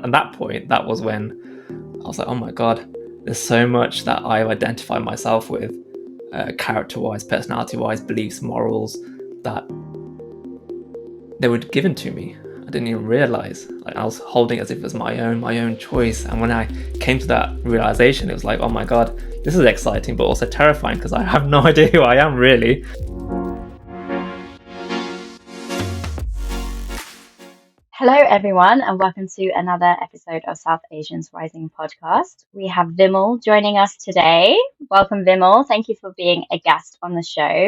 at that point, that was when I was like, oh my God, there's so much that I've identified myself with, character-wise, personality-wise, beliefs, morals, that they were given to me. I didn't even realize. Like, I was holding it as if it was my own choice. And when I came to that realization, it was like, oh my God, this is exciting, but also terrifying because I have no idea who I am really. Hello, everyone, and welcome to another episode of South Asians Rising podcast. We have Vimal joining us today. Welcome, Vimal. Thank you for being a guest on the show.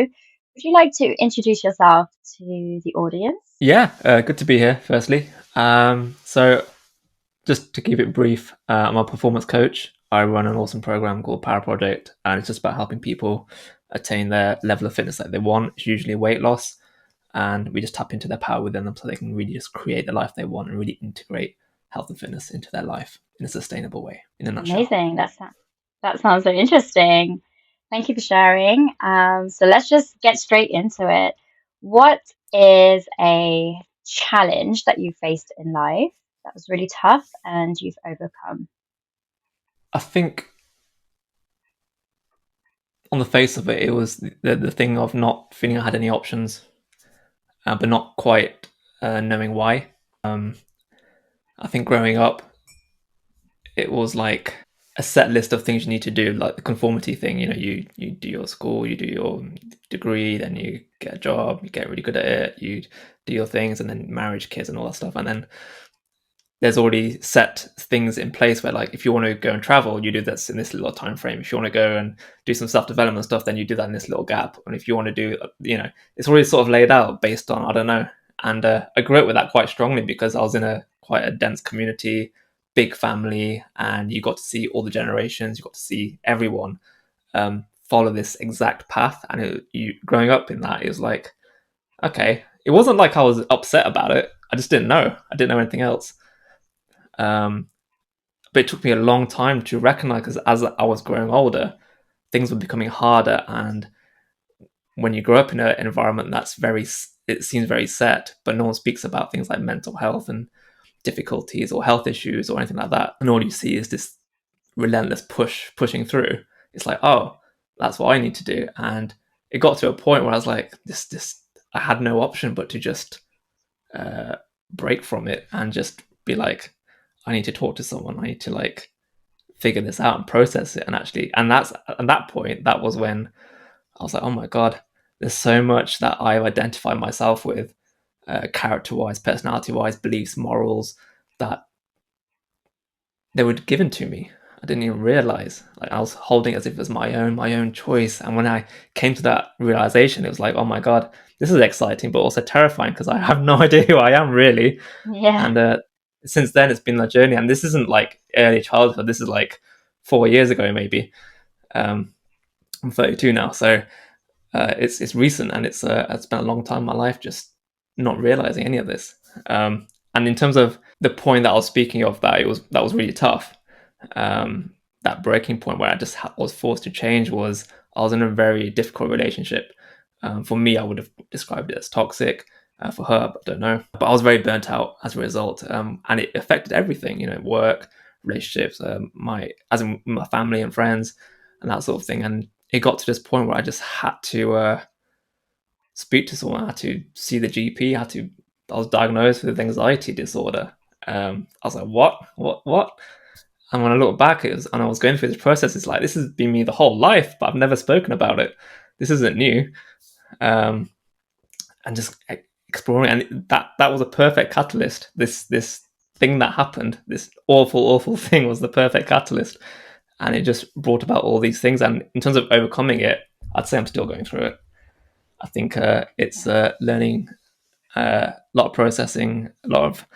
Would you like to introduce yourself to the audience? Yeah, good to be here, firstly. So just to keep it brief, I'm a performance coach. I run an awesome program called Power Project, and it's just about helping people attain their level of fitness that they want. It's usually weight loss, and we just tap into their power within them so they can really just create the life they want and really integrate health and fitness into their life in a sustainable way, in a nutshell. Amazing. That sounds so interesting. Thank you for sharing. So let's just get straight into it. What is a challenge that you faced in life that was really tough and you've overcome? I think on the face of it, it was the thing of not feeling I had any options, but not quite knowing why. Um, I think growing up, it was like a set list of things you need to do, like the conformity thing. You know, you do your school, you do your degree, then you get a job, you get really good at it, you do your things, and then marriage, kids, and all that stuff. And then there's already set things in place where, like, if you want to go and travel, you do this in this little time frame. If you want to go and do some self development stuff, then you do that in this little gap. And if you want to do, it's already sort of laid out based on, I don't know. And I grew up with that quite strongly because I was in quite a dense community, big family, and you got to see all the generations. You got to see everyone follow this exact path. And growing up in that, it was like, okay, it wasn't like I was upset about it. I just didn't know. I didn't know anything else. Um, but it took me a long time to recognize, because as I was growing older, things were becoming harder. And when you grow up in an environment it seems very set, but no one speaks about things like mental health and difficulties or health issues or anything like that. And all you see is this relentless pushing through. It's like, oh, that's what I need to do. And it got to a point where I was like, I had no option but to just break from it and just be like, I need to talk to someone. I need to like figure this out and process it. And that's at that point, that was when I was like, oh my God, there's so much that I've identified myself with, character-wise, personality-wise, beliefs, morals, that they were given to me. I didn't even realize. Like, I was holding it as if it was my own choice. And when I came to that realization, it was like, oh my God, this is exciting, but also terrifying because I have no idea who I am really. Yeah. And since then, it's been a journey. And this isn't like early childhood. This is like 4 years ago, maybe. I'm 32 now, so it's recent, and it's spent a long time in my life just not realizing any of this. And in terms of the point that I was speaking of, that was really tough. That breaking point where I just was forced to change was I was in a very difficult relationship. For me, I would have described it as toxic. For her, I don't know. But I was very burnt out as a result, and it affected everything. You know, work, relationships, my family and friends, and that sort of thing. And it got to this point where I just had to speak to someone. I had to see the GP. I was diagnosed with anxiety disorder. I was like, what? And when I look back, and I was going through this process, it's like, this has been me the whole life, but I've never spoken about it. This isn't new. And just exploring, and that was a perfect catalyst. This thing that happened, this awful thing, was the perfect catalyst, and it just brought about all these things. And in terms of overcoming it, I'd say I'm still going through it. I think it's learning, a lot of processing, a lot of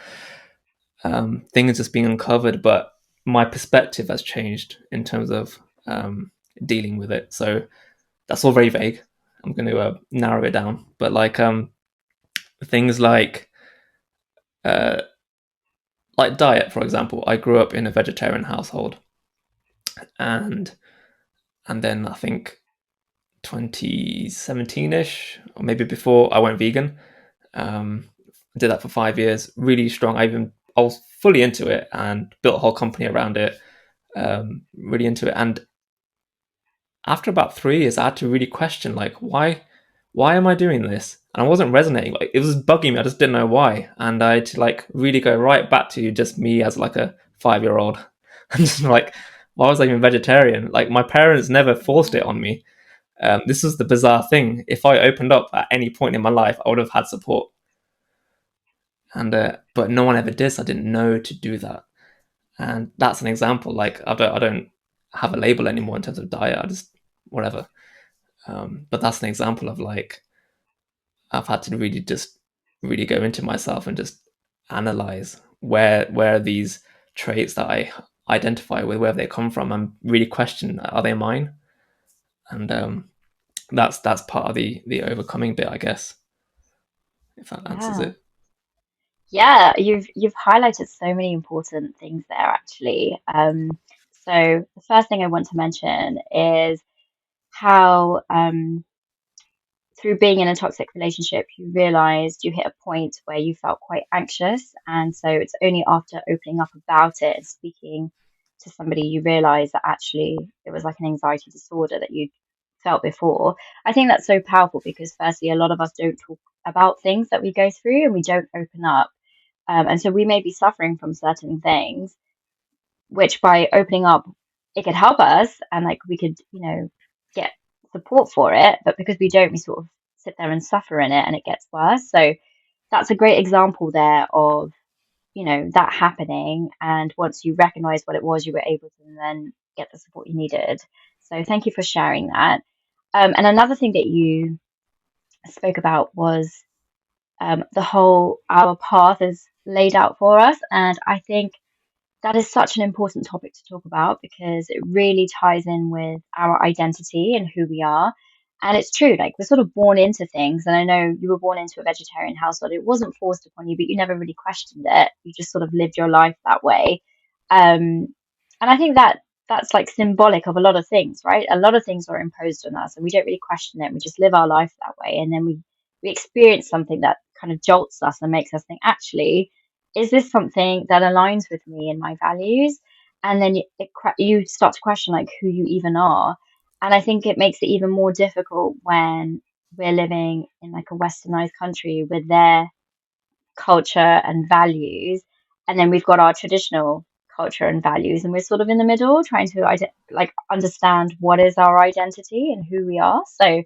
things just being uncovered, but my perspective has changed in terms of dealing with it. So that's all very vague. I'm going to narrow it down, but like things uh, like diet, for example. I grew up in a vegetarian household, and then I think 2017ish, or maybe before, I went vegan. I did that for 5 years, really strong. I I was fully into it and built a whole company around it, really into it. And after about 3 years, I had to really question, like, why am I doing this? And I wasn't resonating. Like, it was bugging me. I just didn't know why. And I had to like really go right back to just me as like a 5-year-old. And just like, why was I even vegetarian? Like, my parents never forced it on me. This is the bizarre thing. If I opened up at any point in my life, I would have had support. And but no one ever did. So I didn't know to do that. And that's an example. Like, I don't have a label anymore in terms of diet. I just whatever. But that's an example of like I've had to really just really go into myself and just analyze where these traits that I identify with, where they come from, and really question, are they mine? And that's part of the overcoming bit, I guess, if that answers Yeah. it. Yeah, you've highlighted so many important things there actually. So the first thing I want to mention is how through being in a toxic relationship, you realized you hit a point where you felt quite anxious. And so it's only after opening up about it and speaking to somebody you realize that actually it was like an anxiety disorder that you felt before. I think that's so powerful because, firstly, a lot of us don't talk about things that we go through and we don't open up. And so we may be suffering from certain things which by opening up, it could help us and like we could, get support for it. But because we don't, we sort of sit there and suffer in it and it gets worse. So that's a great example there of, that happening. And once you recognize what it was, you were able to then get the support you needed. So thank you for sharing that. And another thing that you spoke about was the whole our path is laid out for us. And I think that is such an important topic to talk about because it really ties in with our identity and who we are. And it's true, like we're sort of born into things. And I know you were born into a vegetarian household. It wasn't forced upon you, but you never really questioned it. You just sort of lived your life that way. And I think that that's like symbolic of a lot of things, right? A lot of things are imposed on us and we don't really question it. We just live our life that way. And then we experience something that kind of jolts us and makes us think, actually, is this something that aligns with me and my values? And then you start to question like who you even are. And I think it makes it even more difficult when we're living in like a westernized country with their culture and values, and then we've got our traditional culture and values, and we're sort of in the middle trying to like understand what is our identity and who we are. So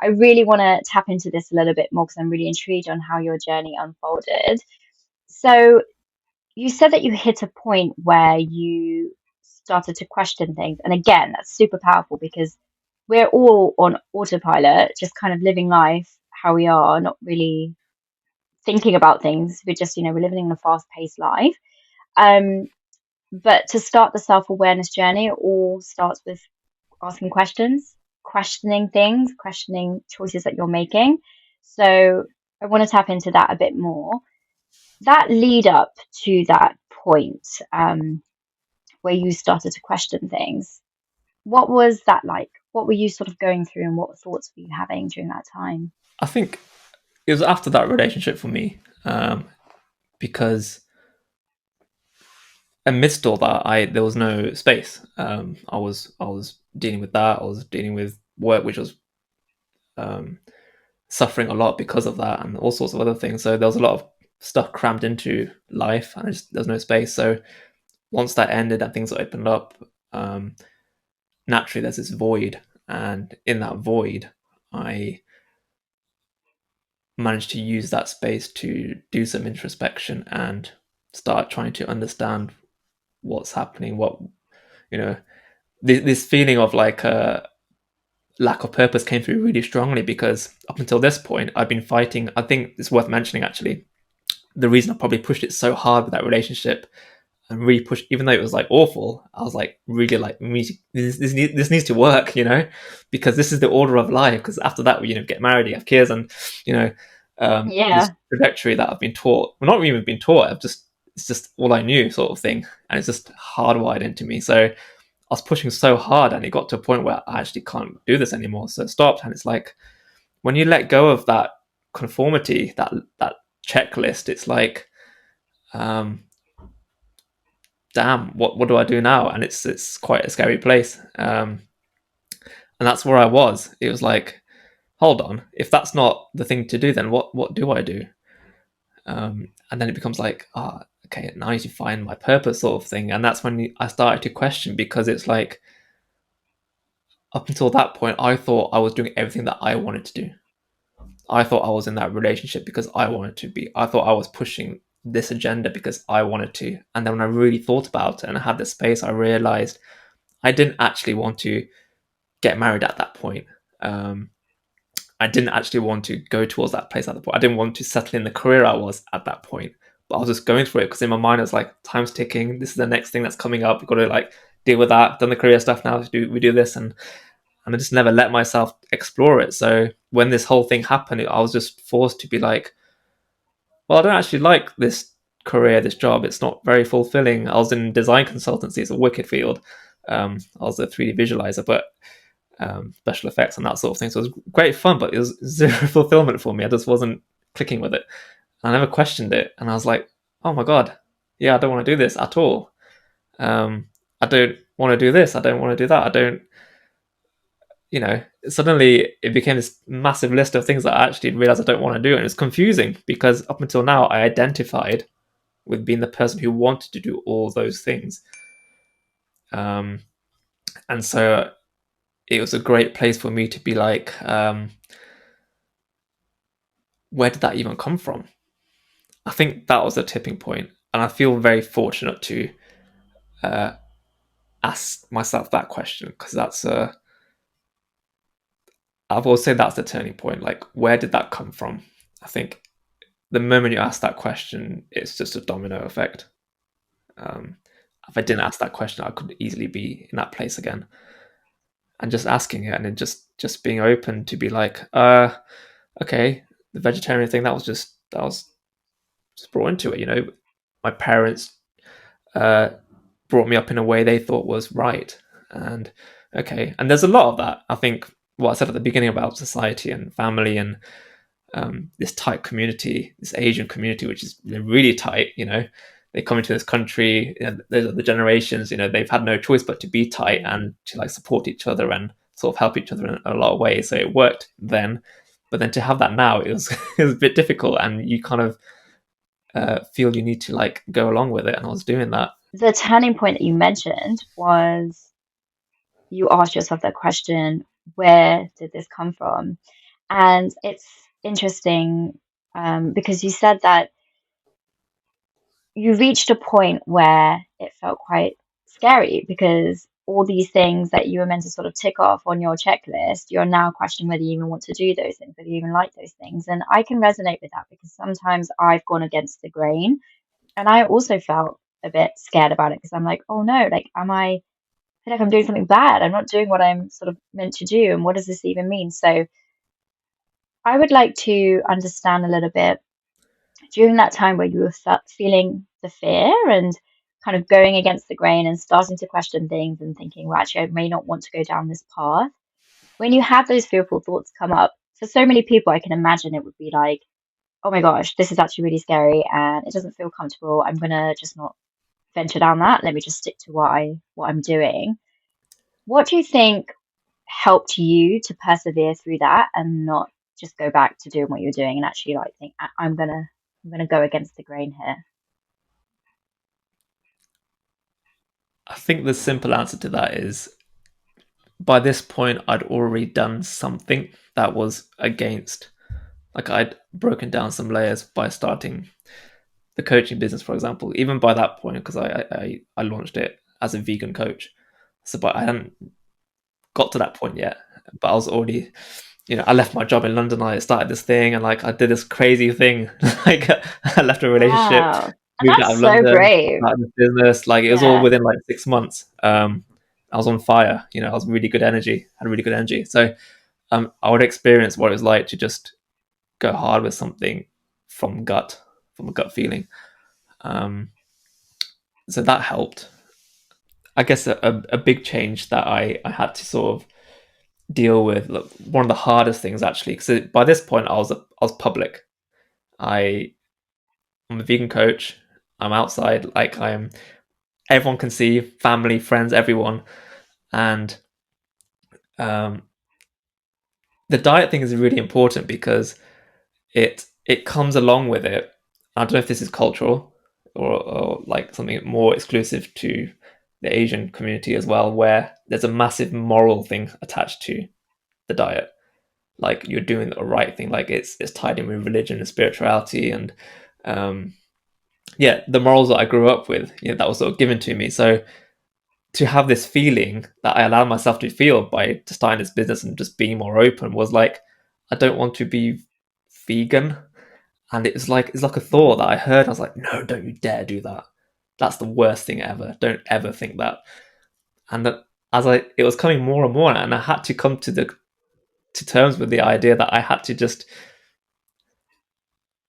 I really want to tap into this a little bit more because I'm really intrigued on how your journey unfolded. So you said that you hit a point where you started to question things. And again, that's super powerful because we're all on autopilot, just kind of living life how we are, not really thinking about things. We're just, we're living in a fast-paced life. Um, but to start the self-awareness journey, it all starts with asking questions, questioning things, questioning choices that you're making. So I want to tap into that a bit more. That lead up to that point, where you started to question things, what was that like? What were you sort of going through and what thoughts were you having during that time? I think it was after that relationship for me, because amidst all that, I there was no space. I was dealing with that. I was dealing with work, which was um, suffering a lot because of that, and all sorts of other things. So there was a lot of stuff crammed into life, and there's no space. So once that ended and things opened up, um, naturally there's this void, and in that void, I managed to use that space to do some introspection and start trying to understand what's happening. What you know, this feeling of like a lack of purpose came through really strongly because up until this point, I've been fighting. I think it's worth mentioning actually. The reason I probably pushed it so hard with that relationship and really pushed, even though it was like awful, I was like really like this needs to work, because this is the order of life. Because after that, we get married, you have kids, and you know this Yeah. trajectory that I've been taught. Well, not even been taught. It's just all I knew, sort of thing, and it's just hardwired into me. So I was pushing so hard, and it got to a point where I actually can't do this anymore. So it stopped, and it's like when you let go of that conformity, that checklist, it's like damn, what do I do now? And it's quite a scary place. And that's where I was. It was like, hold on, if that's not the thing to do, then what do I do? And then it becomes like, okay, now I need to find my purpose, sort of thing. And that's when I started to question, because it's like, up until that point, I thought I was doing everything that I wanted to do. I thought I was in that relationship because I wanted to be. I thought I was pushing this agenda because I wanted to. And then when I really thought about it and I had this space, I realized I didn't actually want to get married at that point. Um, I didn't actually want to go towards that place at that point. I didn't want to settle in the career I was at that point. But I was just going through it because in my mind I was like, time's ticking. This is the next thing that's coming up. We've got to like deal with that. Done the career stuff now. We do this, and I just never let myself explore it. So when this whole thing happened, I was just forced to be like, well, I don't actually like this career, this job. It's not very fulfilling. I was in design consultancy. It's a wicked field. I was a 3D visualizer, but special effects and that sort of thing. So it was great fun, but it was zero fulfillment for me. I just wasn't clicking with it. I never questioned it, and I was like, oh my god, yeah, I don't want to do this at all. I don't want to do this. I don't want to do that. I don't. Suddenly it became this massive list of things that I actually realized I don't want to do, and it's confusing because up until now I identified with being the person who wanted to do all those things, and so it was a great place for me to be like, where did that even come from? I think that was a tipping point, and I feel very fortunate to uh, ask myself that question, because I've always said that's the turning point. Like, where did that come from? I think the moment you ask that question, it's just a domino effect. Um, if I didn't ask that question, I could easily be in that place again. And just asking it, and then just being open to be like, okay, the vegetarian thing, that was just brought into it. My parents uh, brought me up in a way they thought was right, and okay, and there's a lot of that. I think what I said at the beginning about society and family and this tight community, this Asian community, which is really tight. They come into this country. Those are the generations. They've had no choice but to be tight and to like support each other and sort of help each other in a lot of ways. So it worked then, but then to have that now, it was it was a bit difficult, and you kind of feel you need to like go along with it. And I was doing that. The turning point that you mentioned was you asked yourself that question, where did this come from? And it's interesting because you said that you reached a point where it felt quite scary because all these things that you were meant to sort of tick off on your checklist, you're now questioning whether you even want to do those things, whether you even like those things. And I can resonate with that because sometimes I've gone against the grain and I also felt a bit scared about it because I'm like, oh no, like, I feel like I'm doing something bad. I'm not doing what I'm sort of meant to do. And what does this even mean? So I would like to understand a little bit during that time where you were feeling the fear and kind of going against the grain and starting to question things and thinking, well, actually, I may not want to go down this path. When you have those fearful thoughts come up, for so many people, I can imagine it would be like, oh my gosh, this is actually really scary and it doesn't feel comfortable. I'm gonna just not venture down that. Let me just stick to what I'm doing. What do you think helped you to persevere through that and not just go back to doing what you're doing and actually like think I'm gonna go against the grain here? I think the simple answer to that is, by this point I'd already done something that was against, like I'd broken down some layers by starting the coaching business, for example. Even by that point, because I launched it as a vegan coach, so but I hadn't got to that point yet. But I was already, I left my job in London. I started this thing, and like I did this crazy thing. Like I left a relationship, Wow. And moved out that's of so London, brave. started this business. Like it was all Yeah. within like 6 months. I was on fire. I was really good energy, had really good energy. So I would experience what it was like to just go hard with something from a gut feeling. Um, so that helped. I guess a big change that I had to sort of deal with, look, one of the hardest things actually, because by this point I was public. I'm a vegan coach. I'm outside, like I'm everyone can see, family, friends, everyone. And um, the diet thing is really important because it comes along with it. I don't know if this is cultural or like something more exclusive to the Asian community as well, where there's a massive moral thing attached to the diet. Like you're doing the right thing, like it's tied in with religion and spirituality, and um, yeah, the morals that I grew up with, that was sort of given to me. So to have this feeling that I allowed myself to feel by starting this business and just being more open was like, I don't want to be vegan. And it's like a thought that I heard. I was like, no, don't you dare do that. That's the worst thing ever. Don't ever think that. And that it was coming more and more, and I had to come to terms with the idea that I had to just,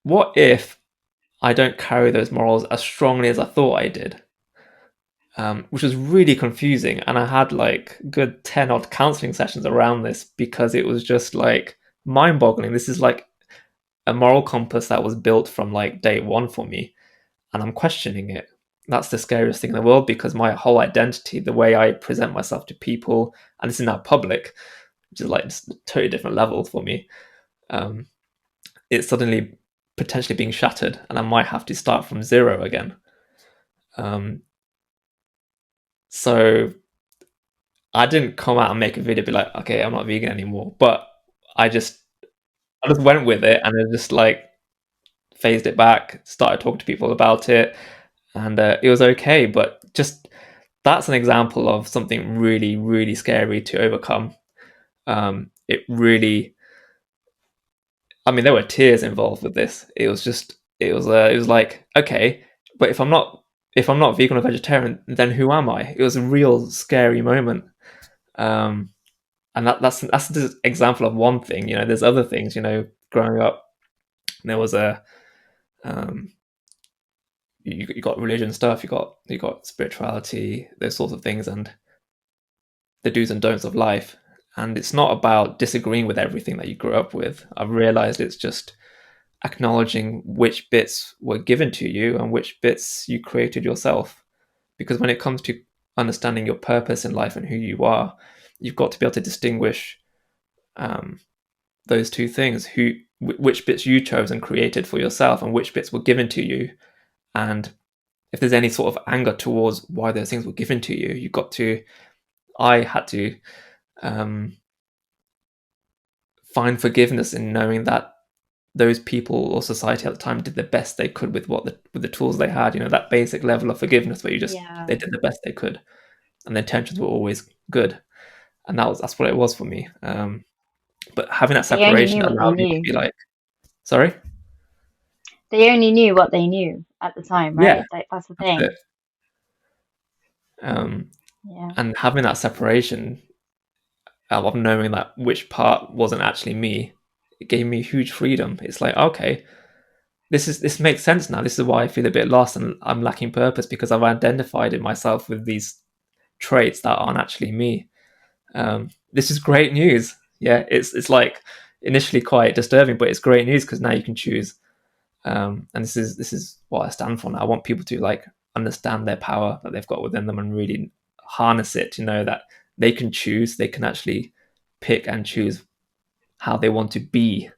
what if I don't carry those morals as strongly as I thought I did? Which was really confusing. And I had like good 10 odd counseling sessions around this because it was just like mind boggling. This is like a moral compass that was built from like day one for me, and I'm questioning it. That's the scariest thing in the world because my whole identity, the way I present myself to people, and this is now public, which is like just a totally different level for me. Um, it's suddenly potentially being shattered, and I might have to start from zero again. Um, so I didn't come out and make a video be like, okay, I'm not vegan anymore, but I just I just went with it and I just like phased it back, started talking to people about it, and it was okay. But just that's an example of something really, really scary to overcome. It really, I mean, there were tears involved with this. It was like, okay, but if I'm not vegan or vegetarian, then who am I? It was a real scary moment. Um, and that's the example of one thing. There's other things. Growing up, there was a um, you got religion stuff, you got spirituality, those sorts of things, and the do's and don'ts of life. And it's not about disagreeing with everything that you grew up with. I've realized it's just acknowledging which bits were given to you and which bits you created yourself. Because when it comes to understanding your purpose in life and who you are, you've got to be able to distinguish um, those two things: which bits you chose and created for yourself, and which bits were given to you. And if there's any sort of anger towards why those things were given to you, I had to um, find forgiveness in knowing that those people or society at the time did the best they could with with the tools they had. That basic level of forgiveness where Yeah. they did the best they could, and their intentions were always good, and that's what it was for me. But having that They only separation knew what they allowed me to knew. be like, sorry, They only knew what they knew at the time, yeah, right? Like that's the that's it. thing. Um, Yeah. and having that separation of knowing that which part wasn't actually me, it gave me huge freedom. It's like, okay, this makes sense now. This is why I feel a bit lost and I'm lacking purpose, because I've identified in myself with these traits that aren't actually me. This is great news. Yeah, it's like initially quite disturbing, but it's great news because now you can choose. And this is what I stand for now. I want people to like understand their power that they've got within them and really harness it to know that they can choose. They can actually pick and choose how they want to be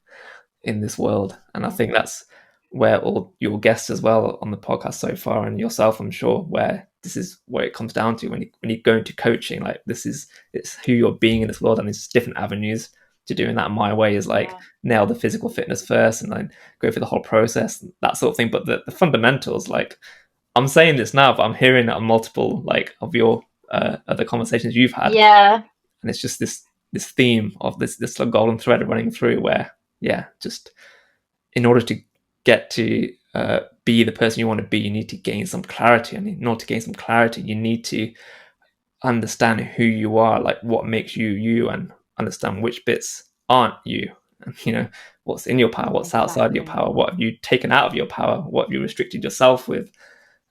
in this world. And I Yeah. think that's where all your guests as well on the podcast so far, and yourself, I'm sure, where this is where it comes down to when you go into coaching. Like it's who you're being in this world, and there's different avenues to doing that. My way is like Yeah. nail the physical fitness first, and then go through the whole process, that sort of thing. But the fundamentals, like I'm saying this now, but I'm hearing that on multiple like of your other conversations you've had, Yeah. and it's just this theme of this golden thread running through where just in order to get to be the person you want to be, you need to gain some clarity. And in order to gain some clarity, you need to understand who you are, like what makes you you, and understand which bits aren't you. And what's in your power, what's outside your Exactly. power, what have you taken out of your power, what have you restricted yourself with.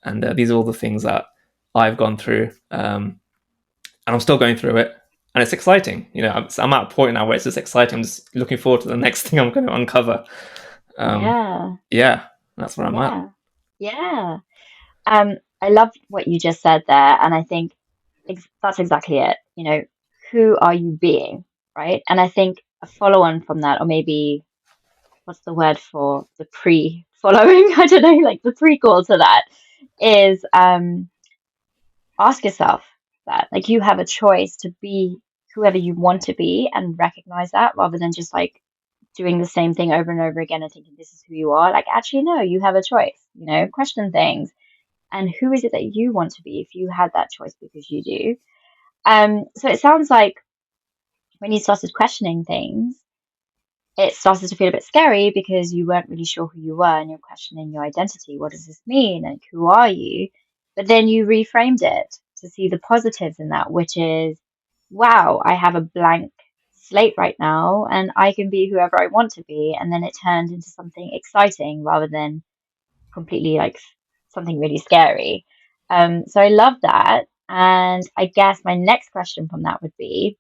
And these are all the things that I've gone through, and I'm still going through it. And it's exciting. I'm at a point now where it's just exciting. I'm just looking forward to the next thing I'm going to uncover. Um, Yeah. yeah, that's where I'm at. Yeah. Yeah. Um, I love what you just said there, and I think that's exactly it. Who are you being, right? And I think a follow on from that, or maybe what's the word for the pre-following? I don't know, like the prequel to that is ask yourself that. Like you have a choice to be whoever you want to be and recognize that rather than just like doing the same thing over and over again and thinking this is who you are. Like actually no, you have a choice, question things. And who is it that you want to be if you had that choice because you do? So it sounds like when you started questioning things, it started to feel a bit scary because you weren't really sure who you were and you're questioning your identity. What does this mean? And who are you? But then you reframed it to see the positives in that, which is, wow, I have a blank slate right now and I can be whoever I want to be. And then it turned into something exciting rather than completely like something really scary. So I love that. And I guess my next question from that would be,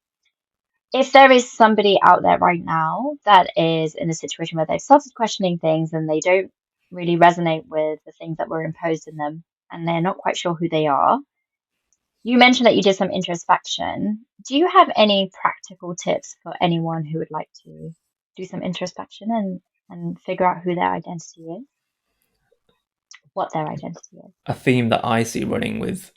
if there is somebody out there right now that is in a situation where they've started questioning things and they don't really resonate with the things that were imposed in them and they're not quite sure who they are, you mentioned that you did some introspection. Do you have any practical tips for anyone who would like to do some introspection and figure out who their identity is, what their identity is? A theme that I see running with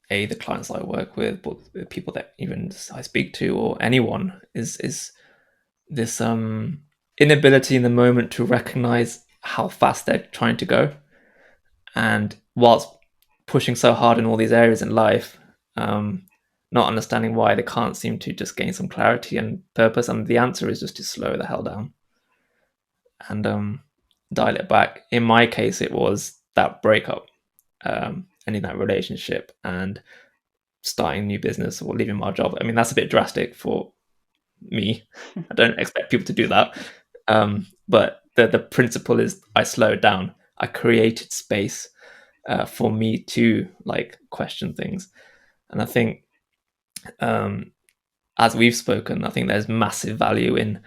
the clients I work with, but the people that even I speak to, or anyone, is this inability in the moment to recognize how fast they're trying to go, and whilst pushing so hard in all these areas in life, not understanding why they can't seem to just gain some clarity and purpose. And the answer is just to slow the hell down and dial it back. In my case, it was that breakup, ending that relationship, and starting a new business or leaving my job. I mean, that's a bit drastic for me. I don't expect people to do that. But the principle is I slowed down. I created space for me to like question things. And I think, as we've spoken, I think there's massive value in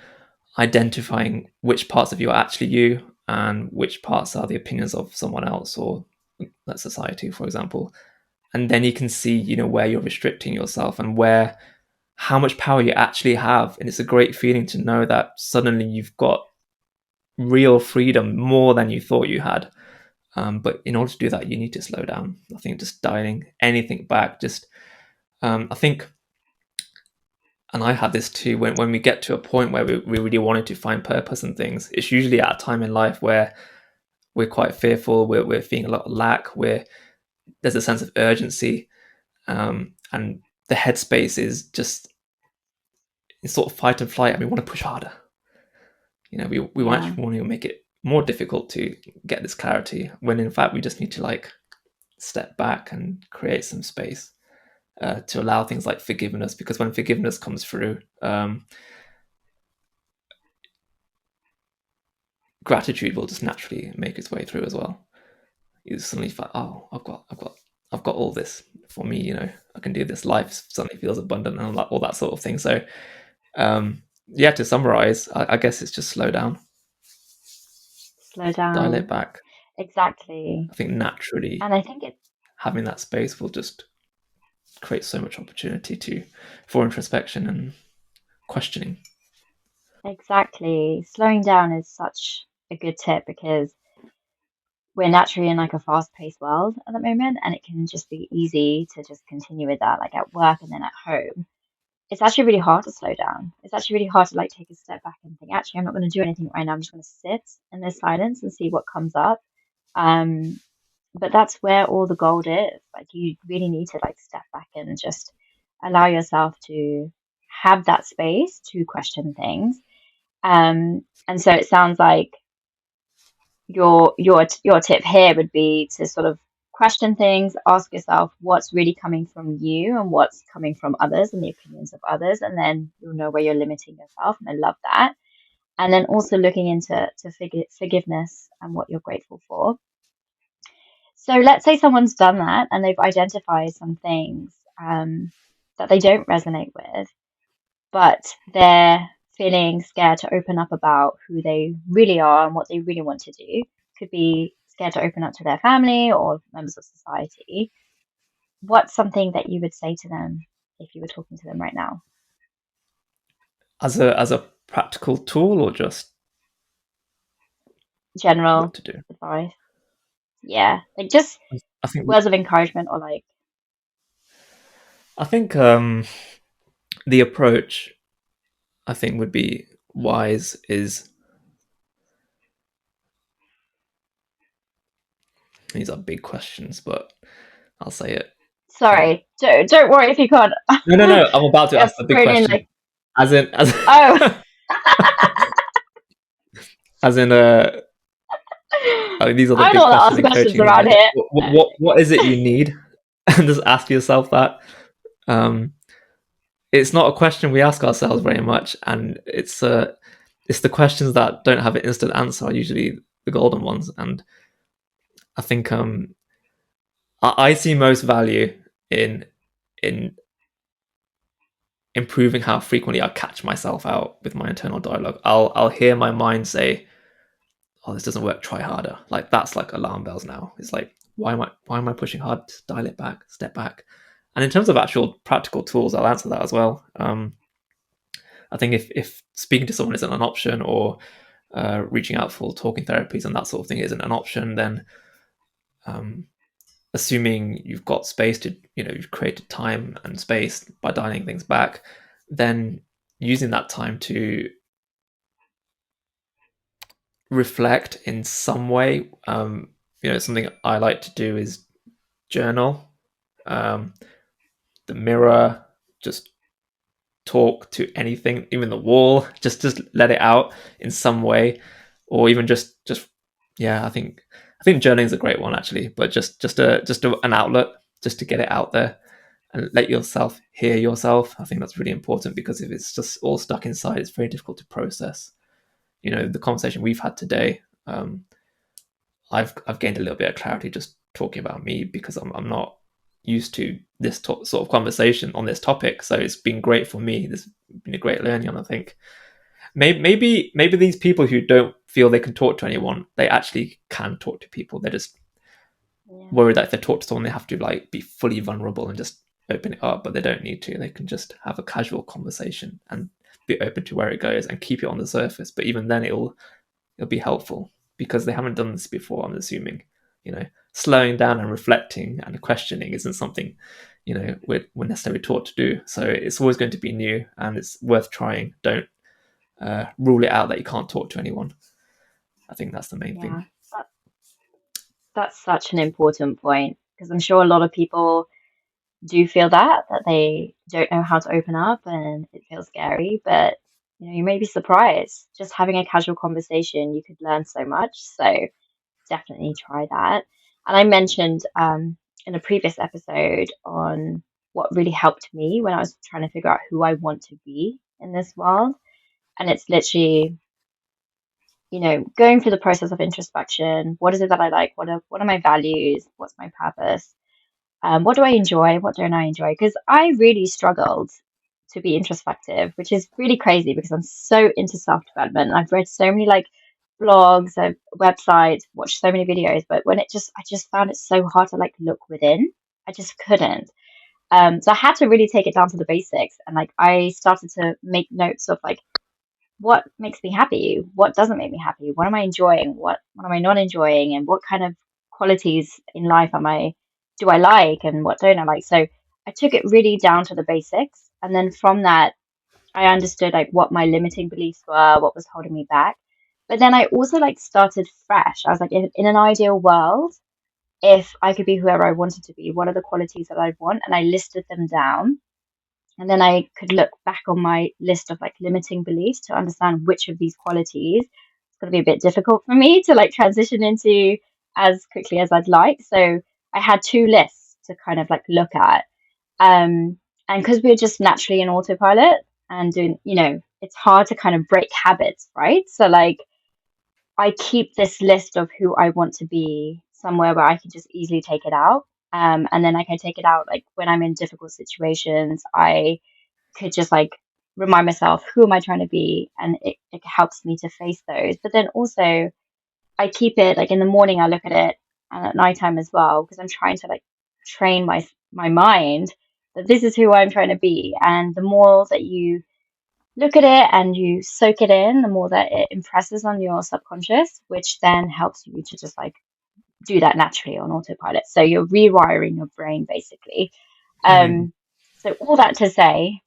identifying which parts of you are actually you and which parts are the opinions of someone else or that society, for example. And then you can see, where you're restricting yourself and where how much power you actually have. And it's a great feeling to know that suddenly you've got real freedom, more than you thought you had. But in order to do that, you need to slow down. I think just dialing anything back, I think, and I had this too, when we get to a point where we really wanted to find purpose and things, it's usually at a time in life where we're quite fearful, we're feeling a lot of lack, there's a sense of urgency, and the headspace is just in sort of fight and flight, and we want to push harder. We Yeah, actually want to make it more difficult to get this clarity, when in fact we just need to like step back and create some space to allow things like forgiveness, because when forgiveness comes through, gratitude will just naturally make its way through as well. You suddenly find, oh, I've got all this for me. I can do this. Life suddenly feels abundant and all that sort of thing. So, yeah, to summarize, I guess it's just slow down, slow dial it down. back. Exactly. I think naturally And I think it's having that space will just create so much opportunity for introspection and questioning. exactly slowing down is such a good tip because we're naturally in like a fast-paced world at the moment, and it can just be easy to just continue with that, like at work and then at home. It's actually really hard to slow down. It's actually really hard to like take a step back and think, actually, I'm not going to do anything right now. I'm just going to sit in this silence and see what comes up. Um, but that's where all the gold is. Like you really need to like step back and just allow yourself to have that space to question things. And so it sounds like your tip here would be to sort of question things, ask yourself what's really coming from you and what's coming from others and the opinions of others, and then you'll know where you're limiting yourself. And I love that. And then also looking into forgiveness and what you're grateful for. So let's say someone's done that and they've identified some things that they don't resonate with, but they're feeling scared to open up about who they really are and what they really want to do. Could be scared to open up to their family or members of society, what's something that you would say to them if you were talking to them right now? As a practical tool, or just what General to do? advice. Yeah, like just I think words of encouragement or like, I think the approach I think would be wise is, these are big questions, but I'll say it. Okay. sorry, don't worry if you can't. No, no, no. I'm about to I've ask the big thrown in question. like, As in, as oh, as in, these are the I'm the big one that questions asks in questions coaching, isn't around it? here. What is it you need? And just ask yourself that. Um, it's not a question we ask ourselves very much, and it's the questions that don't have an instant answer are usually the golden ones. And I think I see most value in in improving how frequently I catch myself out with my internal dialogue. I'll hear my mind say, "Oh, this doesn't work. Try harder." Like that's like alarm bells now. It's like, why am I pushing hard? Dial it back, step back. And in terms of actual practical tools, I'll answer that as well. I think if speaking to someone isn't an option, or reaching out for talking therapies and that sort of thing isn't an option, then um, assuming you've got space to, you've created time and space by dialing things back, then using that time to reflect in some way. Something I like to do is journal, um, the mirror, just talk to anything, even the wall, just let it out in some way, or even just yeah. I think journaling is a great one actually, but an outlet, just to get it out there and let yourself hear yourself. I think that's really important, because if it's just all stuck inside, it's very difficult to process. The conversation we've had today, I've gained a little bit of clarity just talking about me, because I'm not used to this sort of conversation on this topic. So it's been great for me. This has been a great learning, and I think maybe these people who don't feel they can talk to anyone, they actually can talk to people. They're just Yeah, worried that if they talk to someone, they have to like be fully vulnerable and just open it up, but they don't need to. They can just have a casual conversation and be open to where it goes and keep it on the surface. But even then, it'll be helpful, because they haven't done this before. I'm assuming, slowing down and reflecting and questioning isn't something, we're necessarily taught to do. So it's always going to be new, and it's worth trying. Don't rule it out that you can't talk to anyone. I think that's the main thing. yeah. That, that's such an important point because I'm sure a lot of people do feel that they don't know how to open up and it feels scary, but you may be surprised. Just having a casual conversation, you could learn so much. So definitely try that. And I mentioned in a previous episode on what really helped me when I was trying to figure out who I want to be in this world. And it's literally, going through the process of introspection. What is it that I like? What are my values? What's my purpose? What do I enjoy? What don't I enjoy? Because I really struggled to be introspective, which is really crazy because I'm so into self-development. I've read so many like blogs, websites, watched so many videos, but I just found it so hard to like look within. I just couldn't. So I had to really take it down to the basics, and like I started to make notes of like what makes me happy, what doesn't make me happy, what am I enjoying, what am I not enjoying, and what kind of qualities in life do I like and what don't I like. So I took it really down to the basics, and then from that I understood like what my limiting beliefs were, what was holding me back. But then I also like started fresh. I was like, in an ideal world, if I could be whoever I wanted to be, what are the qualities that I'd want? And I listed them down. And then I could look back on my list of like limiting beliefs to understand which of these qualities it's going to be a bit difficult for me to like transition into as quickly as I'd like. So I had two lists to kind of like look at. And because we're just naturally in autopilot and doing, it's hard to kind of break habits, right? So like I keep this list of who I want to be somewhere where I can just easily take it out. And then I can take it out like when I'm in difficult situations. I could just like remind myself who am I trying to be, and it helps me to face those. But then also I keep it like in the morning, I look at it, and at nighttime as well, because I'm trying to like train my mind that this is who I'm trying to be. And the more that you look at it and you soak it in, the more that it impresses on your subconscious, which then helps you to just like do that naturally on autopilot. So you're rewiring your brain basically. Mm. So all that to say,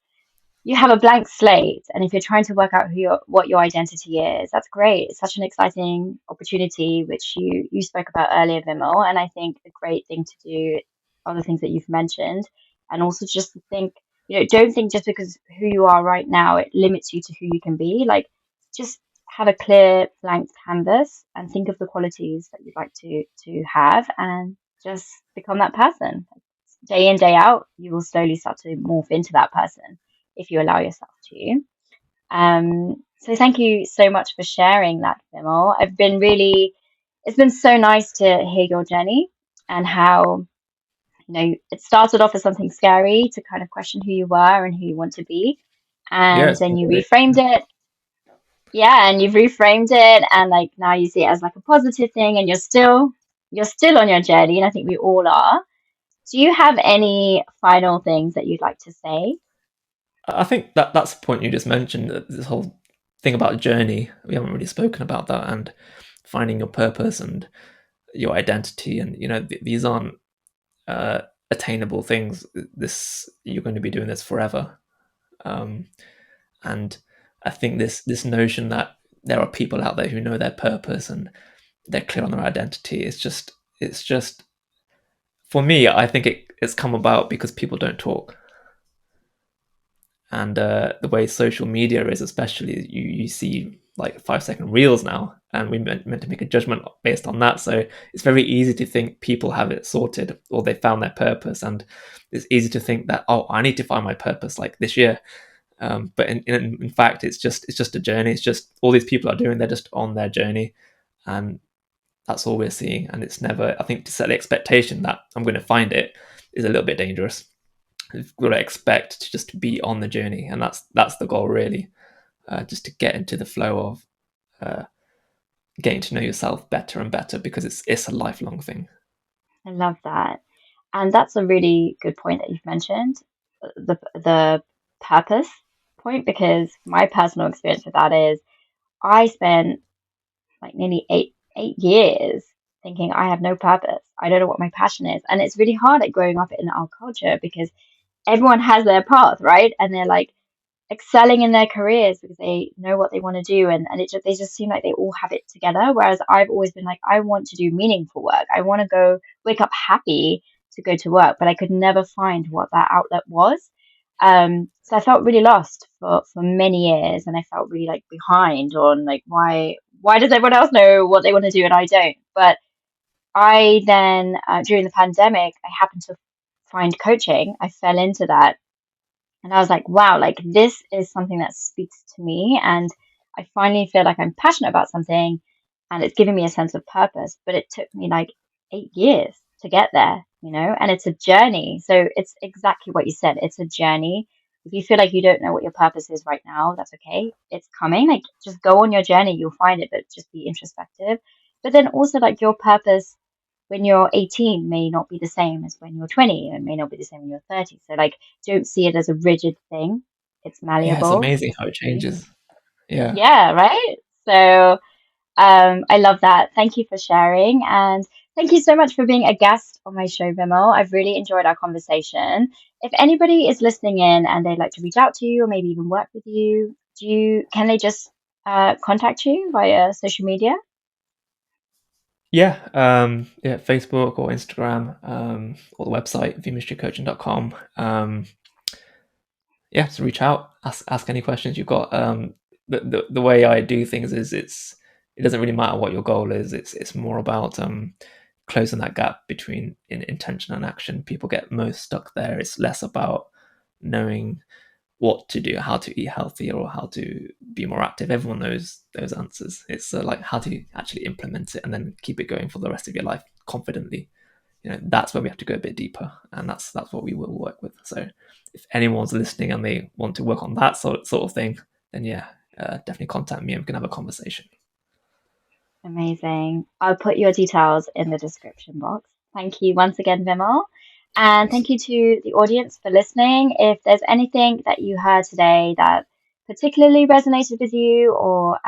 you have a blank slate, and if you're trying to work out what your identity is, that's great. It's such an exciting opportunity, which you spoke about earlier, Vimal, and I think a great thing to do are the things that you've mentioned, and also just to think, don't think just because who you are right now it limits you to who you can be. Like, just have a clear blank canvas and think of the qualities that you'd like to have, and just become that person. Day in, day out, you will slowly start to morph into that person if you allow yourself to. So thank you so much for sharing that, Vimal. It's been so nice to hear your journey and how, it started off as something scary to kind of question who you were and who you want to be. Yeah, And it's then been you great. reframed it. Yeah, and you've reframed it, and like now you see it as like a positive thing, and you're still on your journey, and I think we all are. Do you have any final things that you'd like to say? I think that that's the point you just mentioned. This whole thing about journey. We haven't really spoken about that, and finding your purpose and your identity, and these aren't attainable things. This You're going to be doing this forever, um, and I think this notion that there are people out there who know their purpose and they're clear on their identity. It's just for me. I think it's come about because people don't talk, and the way social media is, especially, you see like 5-second reels now, and we meant to make a judgment based on that. So it's very easy to think people have it sorted or they found their purpose, and it's easy to think that, oh, I need to find my purpose like this year. But in fact, it's just a journey. It's just all these people are doing. They're just on their journey, and that's all we're seeing. And it's never. I think to set the expectation that I'm going to find it is a little bit dangerous. You've got to expect to just be on the journey, and that's the goal really. Just to get into the flow of uh, getting to know yourself better and better, because it's a lifelong thing. I love that. And that's a really good point that you've mentioned, the purpose point, because my personal experience with that is I spent like nearly eight years thinking I have no purpose. I don't know what my passion is. And it's really hard at growing up in our culture because everyone has their path, right? And they're like excelling in their careers because they know what they want to do, and they just seem like they all have it together, whereas I've always been like, I want to do meaningful work. I want to go wake up happy to go to work, but I could never find what that outlet was. So I felt really lost for many years, and I felt really like behind on like why does everyone else know what they want to do and I don't. But I then during the pandemic I happened to find coaching. I fell into that, and I was like, wow, like this is something that speaks to me. And I finally feel like I'm passionate about something, and it's giving me a sense of purpose. But it took me like 8 years to get there, and it's a journey. So it's exactly what you said. It's a journey. If you feel like you don't know what your purpose is right now, that's okay. It's coming. Like just go on your journey, you'll find it, but just be introspective. But then also, like, your purpose when you're 18 may not be the same as when you're 20, and may not be the same when you're 30. So like, don't see it as a rigid thing. It's Yeah, it's malleable. amazing It's how it free. changes. Yeah. Yeah, right. So I love that. Thank you for sharing, and thank you so much for being a guest on my show, Vimal. I've really enjoyed our conversation. If anybody is listening in and they'd like to reach out to you or maybe even work with you, can they just contact you via social media? Yeah, Facebook or Instagram, or the website vmysterycoaching.com. Yeah, so reach out, ask any questions you've got. The way I do things is it doesn't really matter what your goal is. It's more about closing that gap between intention and action. People get most stuck there. It's less about knowing what to do, how to eat healthier, or how to be more active. Everyone knows those answers. It's like how to actually implement it and then keep it going for the rest of your life confidently. That's where we have to go a bit deeper, and that's what we will work with. So if anyone's listening and they want to work on that sort of thing, then yeah, definitely contact me and we can have a conversation. Amazing. I'll put your details in the description box. Thank you once again, Vimal. And Thanks. thank you to the audience for listening. If there's anything that you heard today that particularly resonated with you or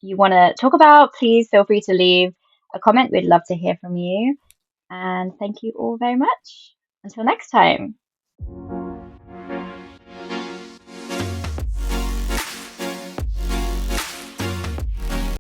you want to talk about, please feel free to leave a comment. We'd love to hear from you. And thank you all very much. Until next time.